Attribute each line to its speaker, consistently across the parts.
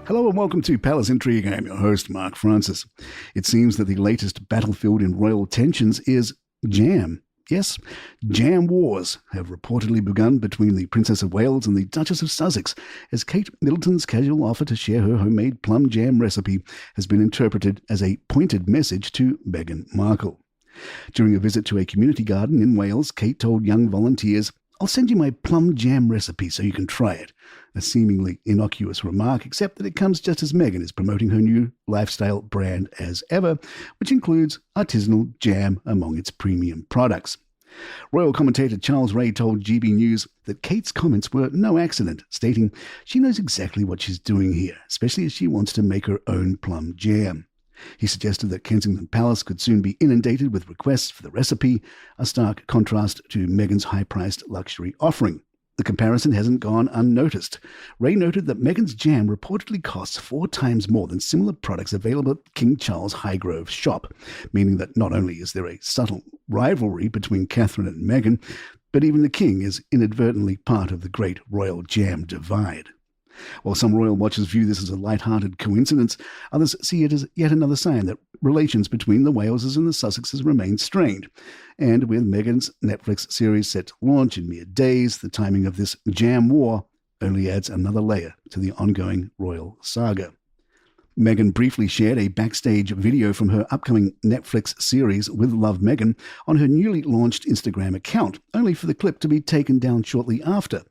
Speaker 1: Hello and welcome to Palace Intrigue. I'm your host, Mark Francis. It seems that the latest battlefield in royal tensions is jam. Yes, jam wars have reportedly begun between the Princess of Wales and the Duchess of Sussex, as Kate Middleton's casual offer to share her homemade plum jam recipe has been interpreted as a pointed message to Meghan Markle. During a visit to a community garden in Wales, Kate told young volunteers, "I'll send you my plum jam recipe so you can try it." A seemingly innocuous remark, except that it comes just as Meghan is promoting her new lifestyle brand as ever, which includes artisanal jam among its premium products. Royal commentator Charles Rae told GB News that Kate's comments were no accident, stating she knows exactly what she's doing here, especially as she wants to make her own plum jam. He suggested that Kensington Palace could soon be inundated with requests for the recipe, a stark contrast to Meghan's high-priced luxury offering. The comparison hasn't gone unnoticed. Rae noted that Meghan's jam reportedly costs 4 times more than similar products available at King Charles Highgrove shop, meaning that not only is there a subtle rivalry between Catherine and Meghan, but even the king is inadvertently part of the great royal jam divide. While some royal watchers view this as a light-hearted coincidence, others see it as yet another sign that relations between the Waleses and the Sussexes remain strained. And with Meghan's Netflix series set to launch in mere days, the timing of this jam war only adds another layer to the ongoing royal saga. Meghan briefly shared a backstage video from her upcoming Netflix series With Love Meghan on her newly launched Instagram account, only for the clip to be taken down shortly after.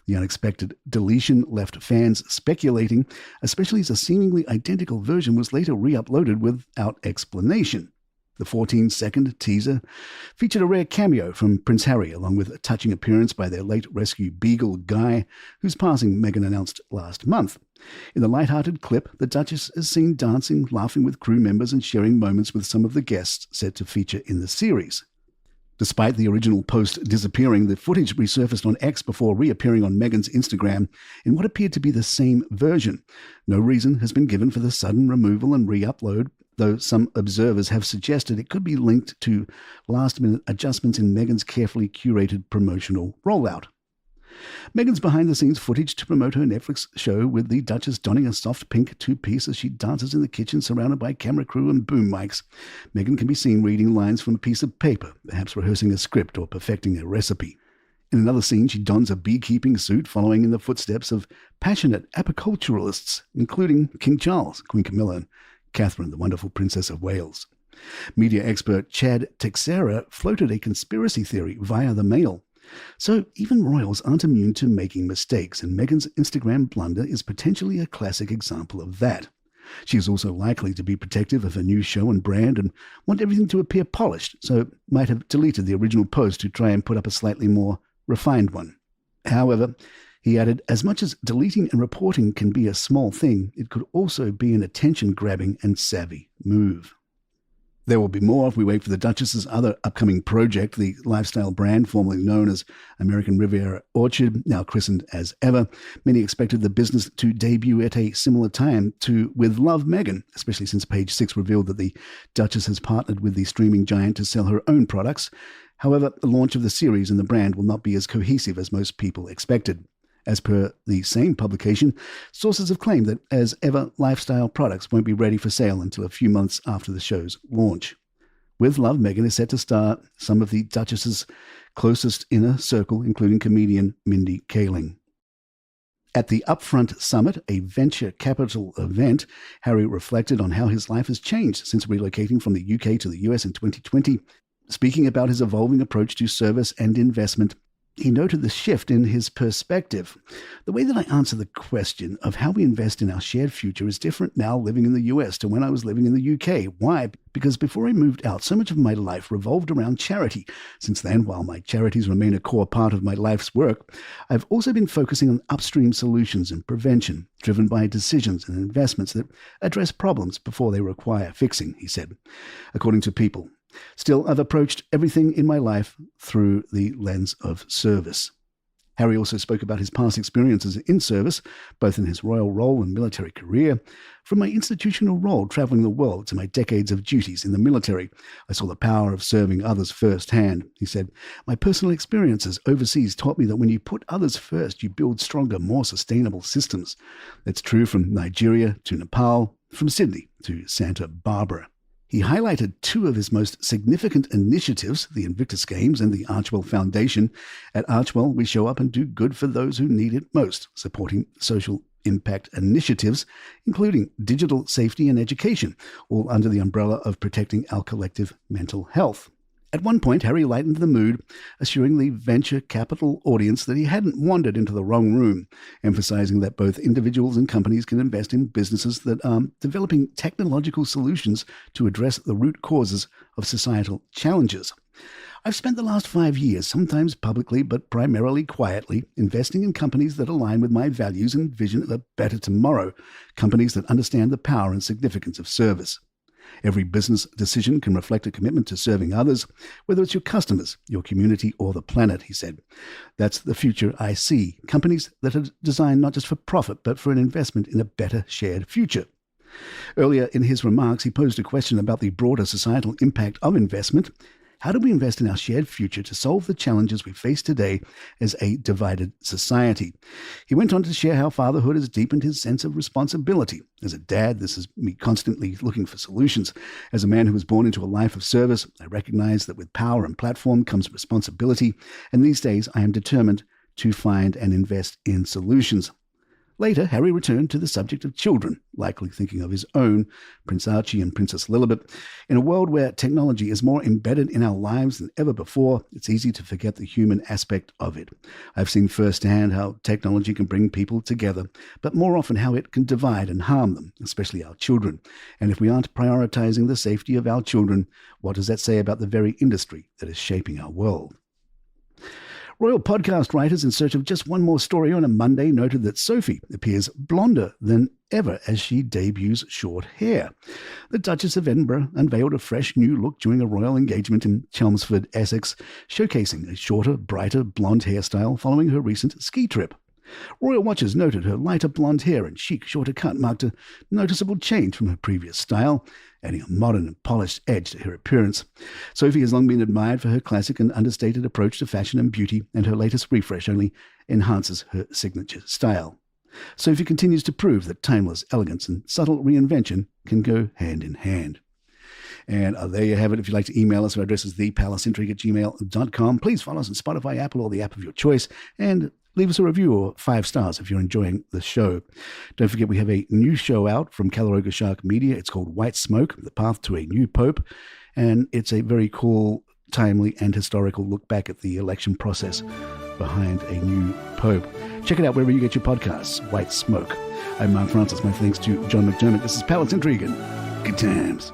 Speaker 1: The unexpected deletion left fans speculating, especially as a seemingly identical version was later re-uploaded without explanation. The 14-second teaser featured a rare cameo from Prince Harry, along with a touching appearance by their late rescue beagle Guy, whose passing Meghan announced last month. In the light-hearted clip, the Duchess is seen dancing, laughing with crew members and sharing moments with some of the guests set to feature in the series. Despite the original post disappearing, the footage resurfaced on X before reappearing on Meghan's Instagram in what appeared to be the same version. No reason has been given for the sudden removal and re-upload, though some observers have suggested it could be linked to last-minute adjustments in Meghan's carefully curated promotional rollout. Meghan's behind-the-scenes footage to promote her Netflix show, with the Duchess donning a soft pink two-piece as she dances in the kitchen surrounded by camera crew and boom mics. Meghan can be seen reading lines from a piece of paper, perhaps rehearsing a script or perfecting a recipe. In another scene, she dons a beekeeping suit, following in the footsteps of passionate apiculturalists, including King Charles, Queen Camilla, and Catherine, the wonderful Princess of Wales. Media expert Chad Texera floated a conspiracy theory via the Mail. So even royals aren't immune to making mistakes, and Meghan's Instagram blunder is potentially a classic example of that. She is also likely to be protective of her new show and brand and want everything to appear polished, so might have deleted the original post to try and put up a slightly more refined one. However, he added, as much as deleting and reporting can be a small thing, it could also be an attention-grabbing and savvy move. There will be more if we wait for the Duchess's other upcoming project, the lifestyle brand formerly known as American Riviera Orchard, now christened as Ever. Many expected the business to debut at a similar time to With Love Meghan, especially since Page 6 revealed that the Duchess has partnered with the streaming giant to sell her own products. However, the launch of the series and the brand will not be as cohesive as most people expected. As per the same publication, sources have claimed that As Ever lifestyle products won't be ready for sale until a few months after the show's launch. With Love Meghan is set to star some of the Duchess's closest inner circle, including comedian Mindy Kaling. At the Upfront Summit, a venture capital event, Harry reflected on how his life has changed since relocating from the UK to the US in 2020. Speaking about his evolving approach to service and investment, he noted the shift in his perspective. The way that I answer the question of how we invest in our shared future is different now living in the US to when I was living in the UK. Why? Because before I moved out, so much of my life revolved around charity. Since then, while my charities remain a core part of my life's work, I've also been focusing on upstream solutions and prevention, driven by decisions and investments that address problems before they require fixing, he said. According to People, still, I've approached everything in my life through the lens of service. Harry also spoke about his past experiences in service, both in his royal role and military career. From my institutional role travelling the world to my decades of duties in the military, I saw the power of serving others firsthand. He said, my personal experiences overseas taught me that when you put others first, you build stronger, more sustainable systems. That's true from Nigeria to Nepal, from Sydney to Santa Barbara. He highlighted two of his most significant initiatives, the Invictus Games and the Archewell Foundation. At Archewell, we show up and do good for those who need it most, supporting social impact initiatives, including digital safety and education, all under the umbrella of protecting our collective mental health. At one point, Harry lightened the mood, assuring the venture capital audience that he hadn't wandered into the wrong room, emphasizing that both individuals and companies can invest in businesses that are developing technological solutions to address the root causes of societal challenges. I've spent the last 5 years, sometimes publicly but primarily quietly, investing in companies that align with my values and vision of a better tomorrow, companies that understand the power and significance of service. Every business decision can reflect a commitment to serving others, whether it's your customers, your community, or the planet, he said. That's the future I see, companies that are designed not just for profit, but for an investment in a better shared future. Earlier in his remarks, he posed a question about the broader societal impact of investment. How do we invest in our shared future to solve the challenges we face today as a divided society? He went on to share how fatherhood has deepened his sense of responsibility. As a dad, this is me constantly looking for solutions. As a man who was born into a life of service, I recognize that with power and platform comes responsibility, and these days I am determined to find and invest in solutions. Later, Harry returned to the subject of children, likely thinking of his own, Prince Archie and Princess Lilibet. In a world where technology is more embedded in our lives than ever before, it's easy to forget the human aspect of it. I've seen firsthand how technology can bring people together, but more often how it can divide and harm them, especially our children. And if we aren't prioritizing the safety of our children, what does that say about the very industry that is shaping our world? Royal podcast writers in search of just one more story on a Monday noted that Sophie appears blonder than ever as she debuts short hair. The Duchess of Edinburgh unveiled a fresh new look during a royal engagement in Chelmsford, Essex, showcasing a shorter, brighter blonde hairstyle following her recent ski trip. Royal watchers noted her lighter blonde hair and chic, shorter cut marked a noticeable change from her previous style, adding a modern and polished edge to her appearance. Sophie has long been admired for her classic and understated approach to fashion and beauty, and her latest refresh only enhances her signature style. Sophie continues to prove that timeless elegance and subtle reinvention can go hand in hand. And there you have it. If you'd like to email us, our address is thepalaceintrigue@gmail.com. Please follow us on Spotify, Apple, or the app of your choice, and leave us a review or 5 stars if you're enjoying the show. Don't forget we have a new show out from Calaroga Shark Media. It's called White Smoke, The Path to a New Pope. And it's a very cool, timely, and historical look back at the election process behind a new pope. Check it out wherever you get your podcasts. White Smoke. I'm Mark Francis. My thanks to John McDermott. This is Palace Intrigue. Good times.